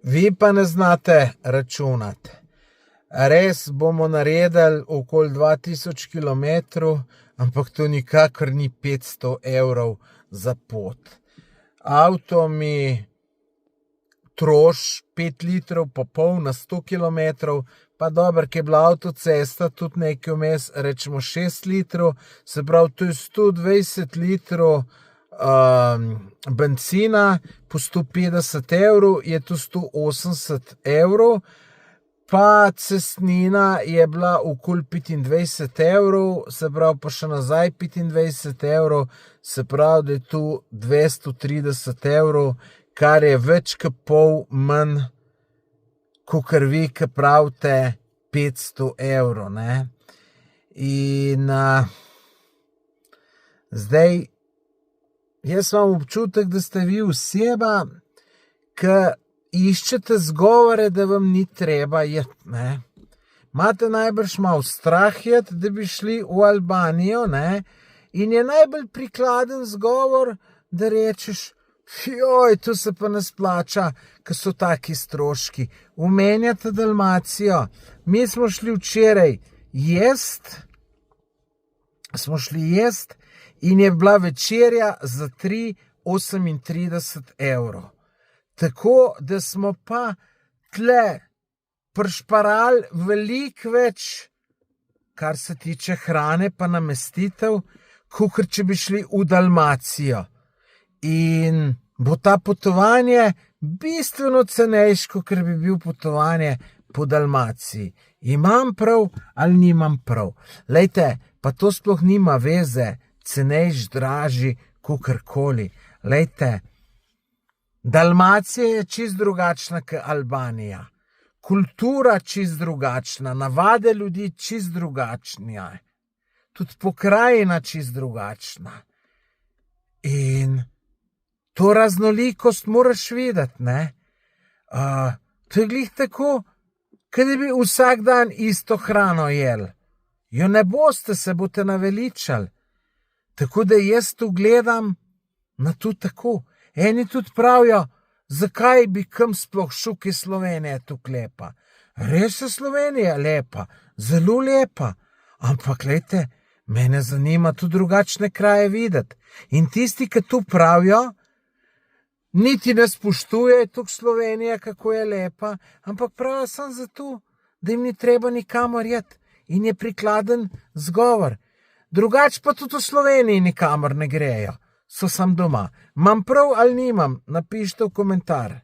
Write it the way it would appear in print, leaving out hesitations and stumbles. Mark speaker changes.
Speaker 1: Vi pa ne znate računati. Res bomo naredili okoli 2000 km, ampak to nikakor ni 500 evrov za pot. Avto mi troši 5 litrov pa pol na 100 km, pa dobro, ki je bila avtocesta, tudi nekaj vmes, rečemo 6 litrov, se pravi, to je 120 litrov bencina, po 150 evrov je to 180 evrov, pa cestnina je bila okoli 25 evrov, se pravi, pa še nazaj 25 evrov, se pravi, da je tu 230 evrov, kar je več kot pol manj, kakor vi, ki pravite 500 evrov, ne. In zdaj, jaz imam občutek, da ste vi oseba, ki iščete zgovore, da vam ni treba iti, ne. Imate najbrž malo strah iti, da bi šli v Albanijo, ne, in je najbolj prikladen zgovor, da rečeš, joj, to se pa ne splača, ker so taki stroški. Omenjate Dalmacijo. Mi smo šli včeraj jest, in je bila večerja za 3,38 evrov. Tako, da smo pa tle prišparali veliko več, kar se tiče hrane pa namestitev, kakor če bi šli v Dalmacijo. In bo ta potovanje bistveno cenejše, kakor bi bil potovanje po Dalmaciji. Imam prav ali nimam prav? Lejte, pa to sploh nima veze, cenejš, dražji, kakorkoli. Lejte, Dalmacija je čisto drugačna kot Albanija. Kultura čisto drugačna, navade ljudi čisto drugačne. Tudi pokrajina čisto drugačna. In to raznolikost moraš videti, ne. To je glih tako, kot da bi vsak dan isto hrano jedli. Jo ne boste, se boste naveličali. Tako da jaz tu gledam na to tako. Eni tudi pravijo, zakaj bi kam sploh šel, ki Slovenija je tukaj lepa. Res je Slovenija lepa, zelo lepa. Ampak glejte, mene zanima tudi drugačne kraje videti. In tisti, ki tu pravijo, niti ne spoštuje tukaj Slovenija, kako je lepa, ampak pravijo samo zato, da jim ni treba nikamor iti. In je prikladen zgovor. Drugače pa tudi v Sloveniji nikamor ne grejo. So sam doma. Imam prav ali nimam? Napišite v komentar.